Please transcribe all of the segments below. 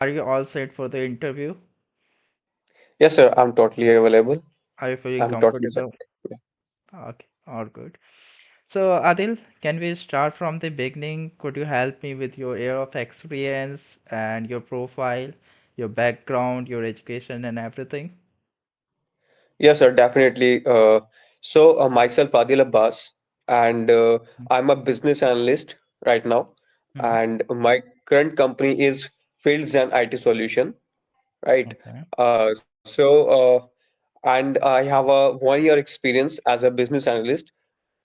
Are you all set for the interview? Yes, sir. I'm totally available. Are you feeling I'm totally set. comfortable? Okay, all good. So, Adil, can we start from the beginning? Could you help me with your year of experience and your profile, your background, your education, and everything? Yes, sir. Definitely. Myself, Adil Abbas, and I'm a business analyst right now. Hmm. And my current company is Fields and IT Solution, right? Okay. Uh, so, uh, and I have a 1 year experience as a business analyst,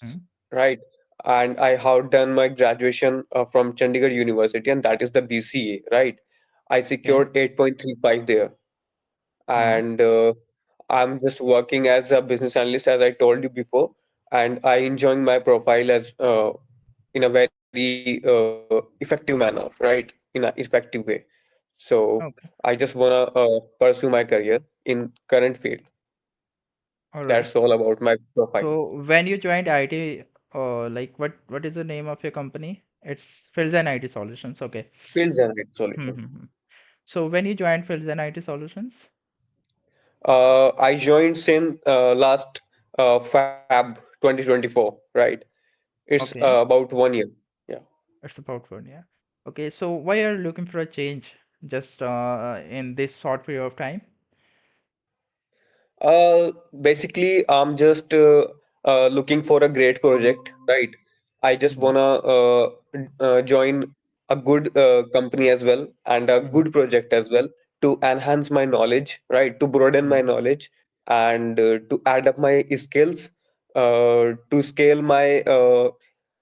Hmm. right? And I have done my graduation from Chandigarh University, and that is the BCA, right? I Okay. secured 8.35 there. Hmm. And I'm just working as a business analyst, as I told you before, and I enjoying my profile as in a very effective manner, right? In an effective way. So I Okay. just wanna pursue my career in current field. All right. That's all about my profile. So, when you joined IT, like what is the name of your company? It's Fields and IT Solutions. Okay. Fields and IT Solution. Mm-hmm. So, when you joined Fields and IT Solutions? I joined since last Fab 2024, right? It's Okay. about 1 year. Yeah. It's about one, yeah. Okay, so why are you looking for a change just in this short period of time? Basically, I'm just looking for a great project, right? I just Mm-hmm. wanna join a good company as well and a Mm-hmm. good project as well to enhance my knowledge, right? To broaden my knowledge and to add up my skills, to scale my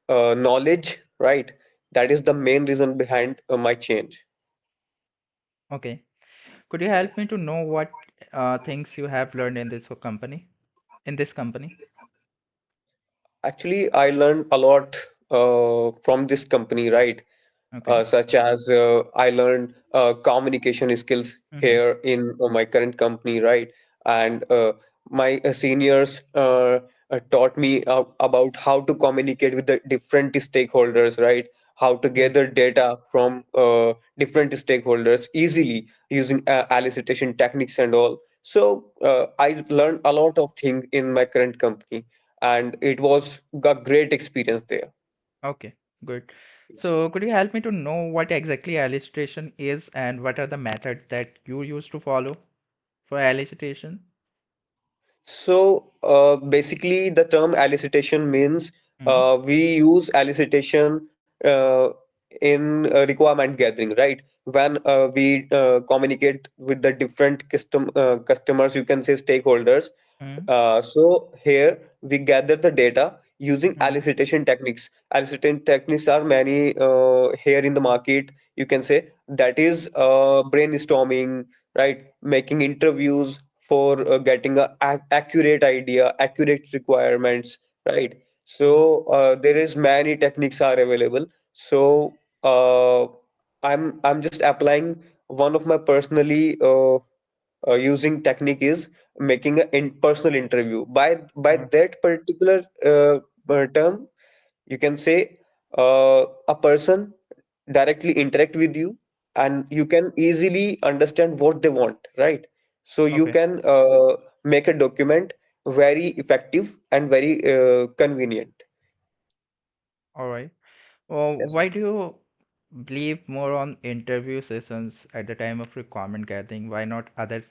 knowledge, right? That is the main reason behind my change. Okay. Could you help me to know what things you have learned in this company? In this company? Actually, I learned a lot from this company, right? Okay. Such as I learned communication skills Mm-hmm. here in my current company, right? And my seniors taught me about how to communicate with the different stakeholders, right? How to Mm-hmm. gather data from different stakeholders easily using elicitation techniques and all. So I learned a lot of things in my current company, and it was a great experience there. Okay, good. So could you help me to know what exactly elicitation is and what are the methods that you use to follow for elicitation? So basically, the term elicitation means Mm-hmm. we use elicitation in requirement gathering, right? When we communicate with the different customers, you can say stakeholders. So here we gather the data using Mm-hmm. elicitation techniques. Elicitation techniques are many here in the market. You can say that is brainstorming, right? Making interviews for getting a accurate idea, accurate requirements, right? Mm-hmm. So there is many techniques are available. So uh, I'm just applying one of my personally using technique is making a personal interview. By Okay. that particular term, you can say a person directly interact with you and you can easily understand what they want, right? So you Okay. can make a document very effective and very convenient. All right. Well, Yes, sir. why do you believe more on interview sessions at the time of requirement gathering? Why not other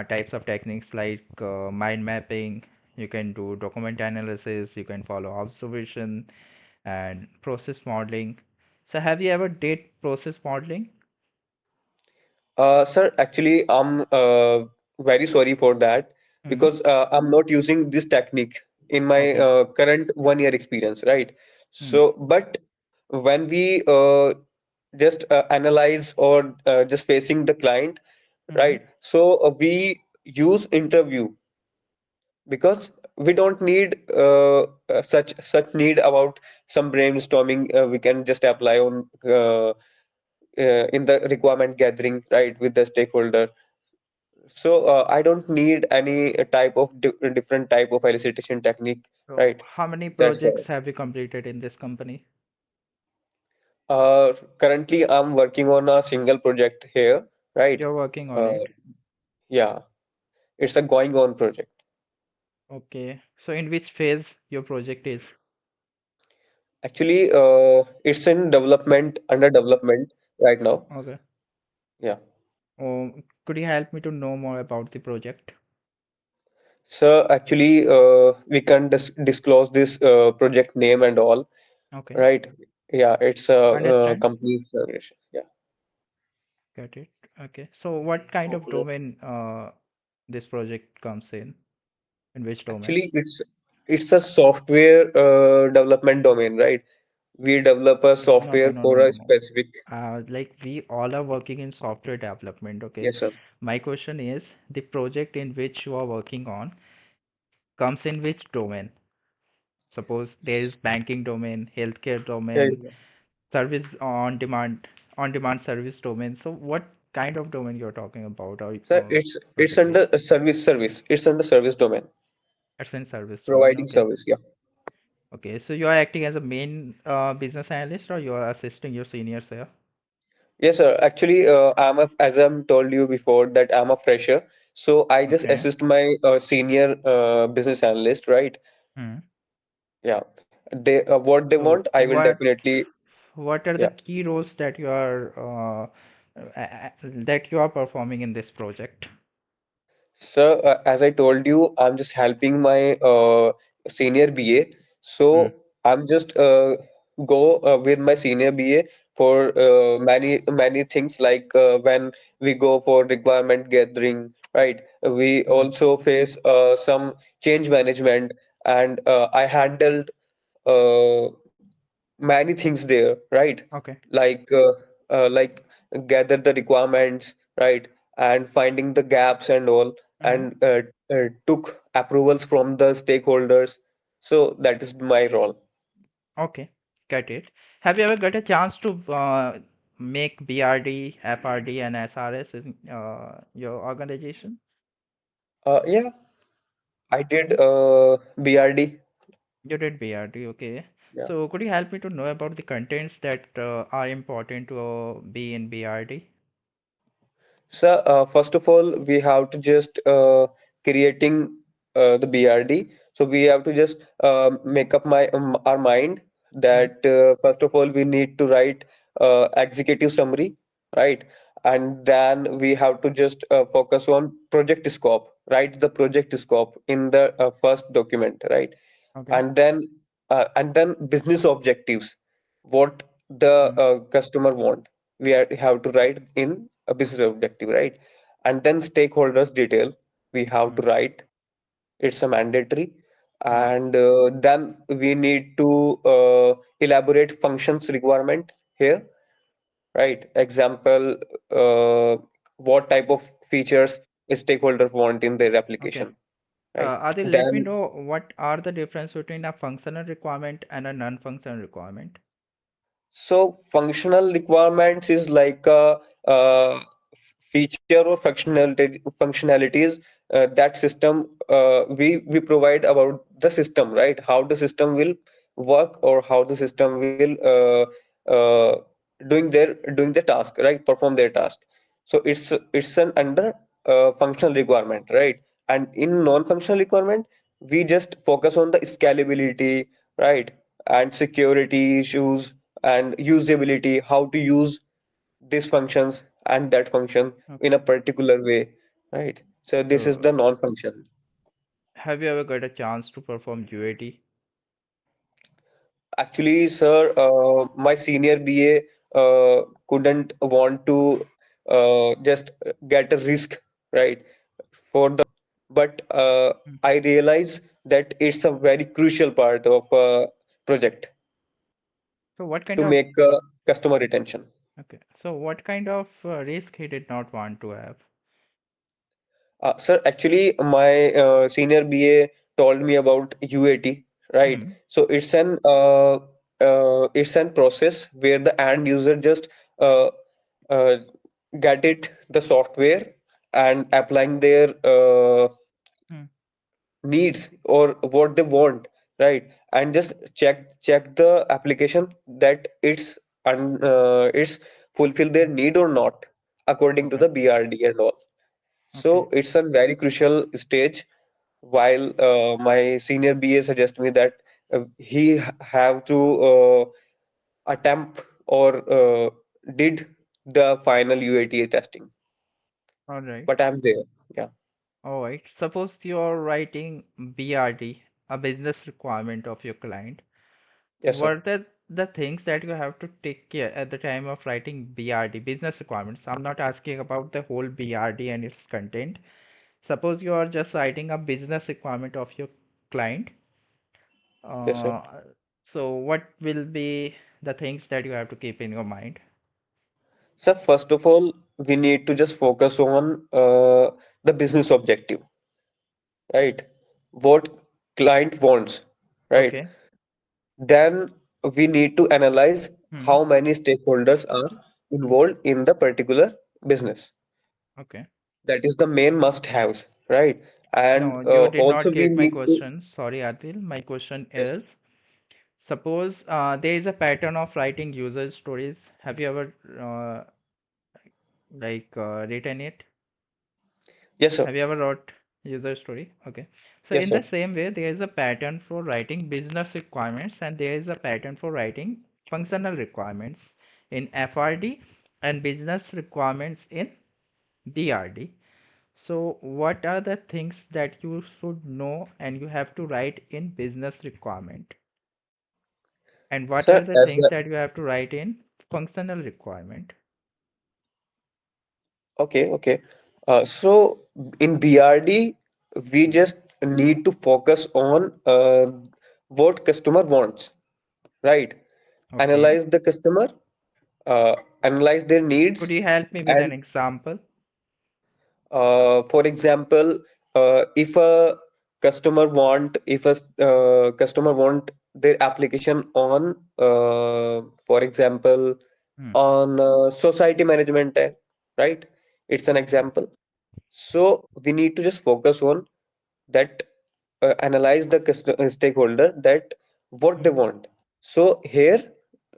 types of techniques like mind mapping? You can do document analysis, you can follow observation and process modeling. So have you ever did process modeling? Sir, actually, I'm very sorry for that Hmm. because I'm not using this technique in my Okay. current 1 year experience, right? Hmm. So, but when we just analyze or just facing the client, Hmm. right? So we use interview because we don't need such need about some brainstorming. We can just apply on in the requirement gathering, right, with the stakeholder. So I don't need any type of different type of elicitation technique, So right? how many That's projects all. have you completed in this company? Currently, I'm working on a single project here, right? You're working on Uh, it. yeah, it's a going on project. Okay. So in which phase your project is? Actually, it's in development, under development right now. Okay. Yeah. Could you help me to know more about the project? So actually, we can disclose this project name and all, Okay. right? Yeah, it's a Understand. company's service. Yeah. Got it. Okay. So what kind of Popular. domain this project comes in which domain? Actually, it's a software development domain, right? We develop a No, no, software no, for no, a no, no. specific. Like we all are working in software development, okay? Yes, sir. My question is the project in which you are working on comes in which domain? Suppose there is banking domain, healthcare Yeah, domain, yeah. service on demand service domain. So what kind of domain you're talking about or Sir, it's project is? under a service. It's under service domain, It's in service domain, providing okay. service. Yeah. Okay, so you are acting as a main business analyst or you are assisting your seniors here? Yes, sir. Actually, as I'm told you before that I'm a fresher, so I just Okay. assist my senior business analyst, right? Hmm. Yeah. They what they So want, I will definitely. what are the Yeah. key roles that you are that you are performing in this project? So, as I told you, I'm just helping my senior BA. Hmm. So, I'm just go with my senior BA for many things like when we go for requirement gathering, right? We Hmm. also face some change management, and I handled uh, many things there, right? Okay. Like like gather the requirements, right, and finding the gaps and all, Hmm. and took approvals from the stakeholders. So that is my role. Okay. Got it. Have you ever got a chance to make BRD, FRD, and SRS in your organization? Yeah, I did BRD. You did BRD, okay. Yeah. So could you help me to know about the contents that are important to be in BRD? So, first of all, we have to just creating the BRD. So we have to just make up our mind Hmm. that first of all we need to write executive summary, right? And then we have to just focus on project scope, write the project scope in the first document, right? Okay. And then business objectives, what the Hmm. customer want, have to write in a business objective, right? And then stakeholders detail we have Hmm. to write, it's a mandatory. Hmm. And then we need to elaborate functions requirement here, right? Example, uh, what type of features stakeholders want in their Okay. application, right? Adi, let me Then know what are the difference between a functional requirement and a non-functional requirement? so functional requirements is like a feature or functionalities that system we provide about the system, right? How the system will work or how the system will uh, doing the task, right? Perform their task. So it's an under functional requirement, right? And in non-functional requirement, we just focus on the scalability, right? And security issues and usability, how to use these functions and that function in Okay. a particular way, right? So this is So the non-function. have you ever got a chance to perform UAT? Actually, sir, my senior BA couldn't want to just get a risk, right, for the but Hmm. I realize that it's a very crucial part of a project So what kind to of make customer retention. okay. So what kind of risk he did not want to have? Sir, actually, my senior BA told me about UAT, right? Hmm. So it's an process where the end user just uh, uh, get it the software and applying their Hmm. needs or what they want, right? And just check the application that it's and it's fulfill their need or not according to Okay. the BRD and all. Okay. So it's a very crucial stage. While my senior BA suggest me that he have to attempt or did the final UATA testing, All right. but I'm there. Yeah. All right. Suppose you're writing BRD, a business requirement of your client. Yes, sir. What are the things that you have to take care at the time of writing BRD, business requirements? I'm not asking about the whole BRD and its content. Suppose you are just writing a business requirement of your client. Yes, sir. Uh, so what will be the things that you have to keep in your mind? So first of all, we need to just focus on the business objective, right? What client wants, right? Okay. Then we need to analyze Hmm. how many stakeholders are involved in the particular business. Okay. That is the main must-haves, right? And No, you did also not we get my need to. question. Sorry, Adil. My question Yes, is, suppose there is a pattern of writing user stories. Have you ever written it? yes, sir. Have you ever wrote user story? Okay. So Yes, in the sir. same way, there is a pattern for writing business requirements and there is a pattern for writing functional requirements in FRD and business requirements in BRD. So what are the things that you should know and you have to write in business requirement? And what are Sir, the as things a, that you have to write in functional requirement? okay, okay. So in BRD, we just need to focus on what customer wants, right? Okay. Analyze the customer, analyze their Could needs, you help me with an and example? for example, if a customer want their application on, for example, Hmm. on society management tab, right? It's an Okay. example. So we need to just focus on that, analyze the stakeholder that what they Hmm. want. So here,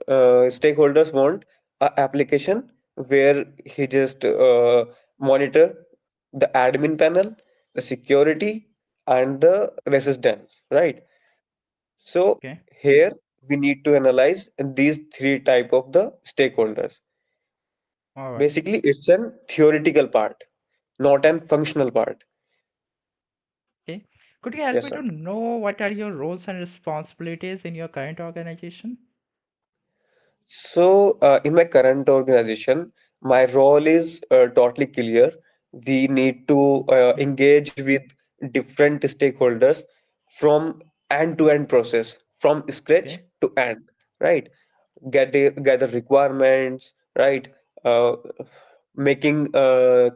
stakeholders want a application where he just monitor the admin panel, the security, and the resistance, right? So Okay. here we need to analyze these three type of the stakeholders. All right. Basically, it's an theoretical part, not an functional part. Okay. Could you help Yes, me sir. to know what are your roles and responsibilities in your current organization? So, in my current organization, my role is totally clear. We need to Hmm. engage with different stakeholders from end-to-end process, from scratch Okay. to end, right? Gather requirements, right? Uh, Making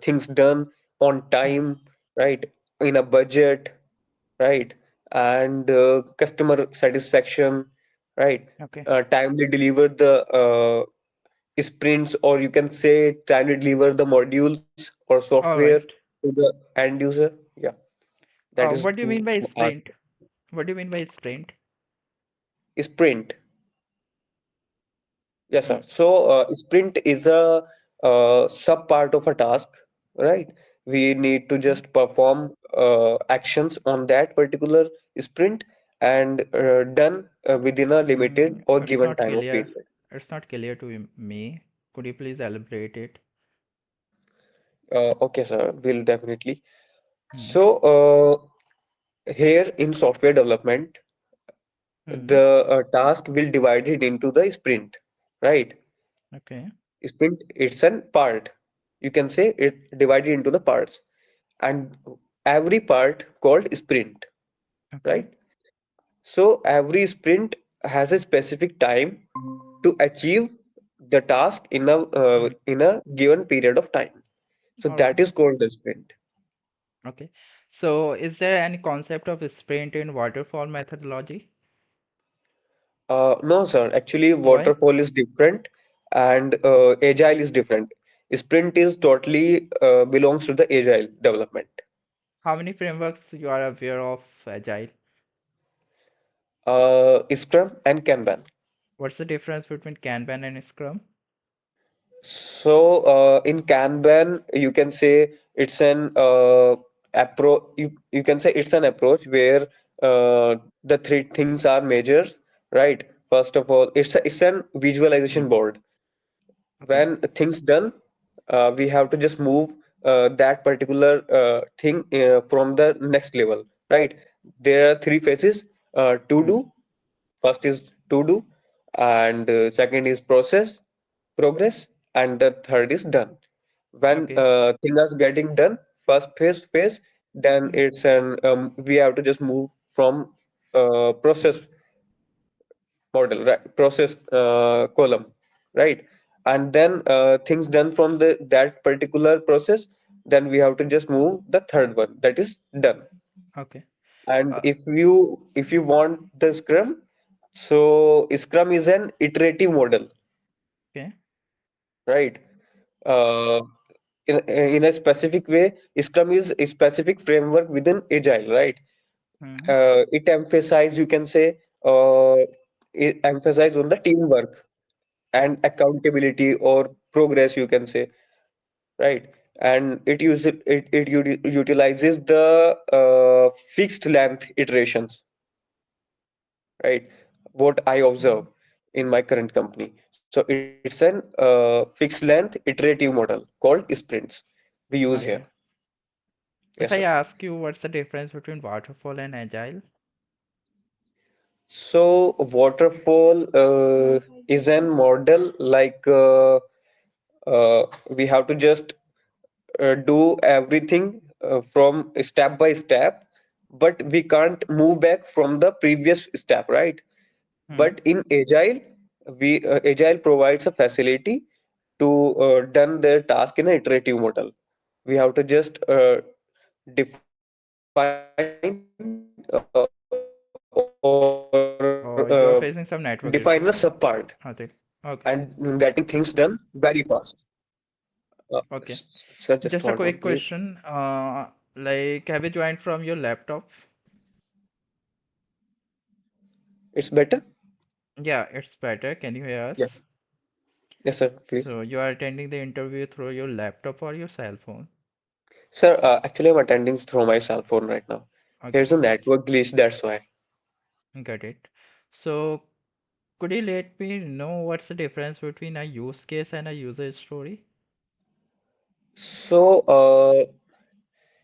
things done on Hmm. time, right? In a budget, right? And customer satisfaction, right? Okay. Timely deliver the sprints, or you can say timely deliver the modules or All software right. to the end user. Yeah, that is What do you mean by our sprint? What do you mean by sprint? sprint. Yes, Hmm. sir. So, sprint is a sub part of a task, right? We need to Okay. just perform actions on that particular sprint and done within a limited or It's given not time of clear. period. It's not clear to me. Could you please elaborate it? Okay, sir, will definitely. Hmm. So, here in software development, Hmm. the task will divide it into the sprint, right? Okay. Sprint, it's an part. You can say it divided into the parts, and every part called sprint, Okay. right? So every sprint has a specific time to achieve the task Hmm. in a given period of time. So All right. that is called the sprint. Okay. So, is there any concept of sprint in waterfall methodology? No, sir. Actually, Why? waterfall is different and agile is different. Sprint is totally belongs to the agile development. How many frameworks you are aware of Agile? Scrum and Kanban. What's the difference between Kanban and Scrum? So in Kanban, you can say it's an approach. You can say it's an approach where the three things are measured, right? First of all, it's an visualization Hmm. board. Okay. When things done, we have to just move that particular thing from the next level, right? There are three phases. To Hmm. do. First is to do, and second is progress, and the third is done. When Okay. things are getting done, first phase, then Hmm. it's an we have to just move from process model, right? Process column, right? And then things done from the that particular process, then we have to just move the third one, that is done. Okay. And Uh, if you want the Scrum, so Scrum is an iterative model, okay. right? Uh, in a specific way, Scrum is a specific framework within Agile, right? Hmm. It emphasize, you can say, uh, it emphasize on the teamwork and accountability or progress, you can say, right? And it utilizes the fixed length iterations, right? What I observe in my current company. So it's an fixed length iterative model called sprints we use here. Okay. Yes, If sir. I ask you what's the difference between waterfall and agile? So waterfall is an model like we have to just do everything from step by step, but we can't move back from the previous step, right? Hmm. But in agile, we agile provides a facility to done their task in an iterative model. We have to just define or define a subpart You are facing some network issue. and I think. getting Okay. things done very fast. Okay. Sir, just hold on, Just a please. quick question. Like, have you joined from your laptop? It's better. Yeah, it's better. Can you hear Yes, us? yes, sir. Please, So you are attending the interview through your laptop or your cell phone? sir. Actually, I'm attending through my cell phone right now. Here's Okay, a network glitch. That's why. got it. So could you let me know what's the difference between a use case and a user story? So,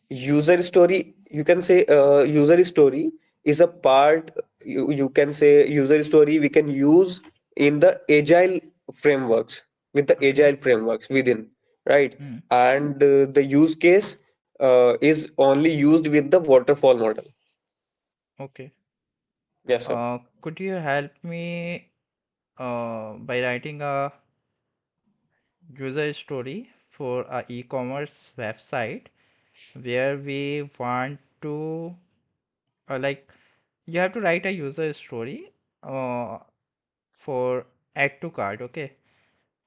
user story, you can say user story is a part, you can say user story we can use in the agile frameworks, with the Okay. agile frameworks within, right? Hmm. And the use case is only used with the waterfall model. Okay. Yes, sir. Could you help me by writing a user story for a e-commerce website where we want to like you have to write a user story uh, for add to cart, okay?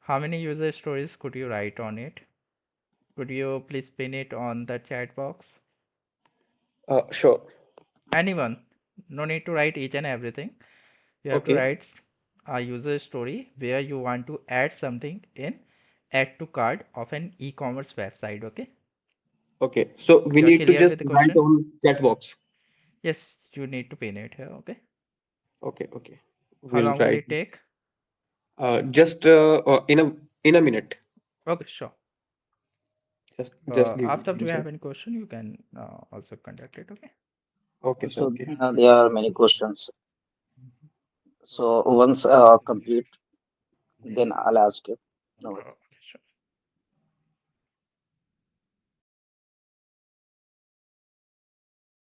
How many user stories could you write on it? Could you please pin it on the chat box? Sure. Anyone, no need to write each and everything. You have to Okay. write a user story where you want to add something in add to cart of an e-commerce website, okay? Okay, so we You're need to clear just with the write question? on chat box. Yes, you need to pin it here, okay? Okay, okay, How we'll long will write. it take? Just in a minute. Okay, sure. Just give me After, do one you have second. any question? You can also contact it, okay? Okay, sir. So Okay. there are many questions. So once complete, then I'll ask you. No.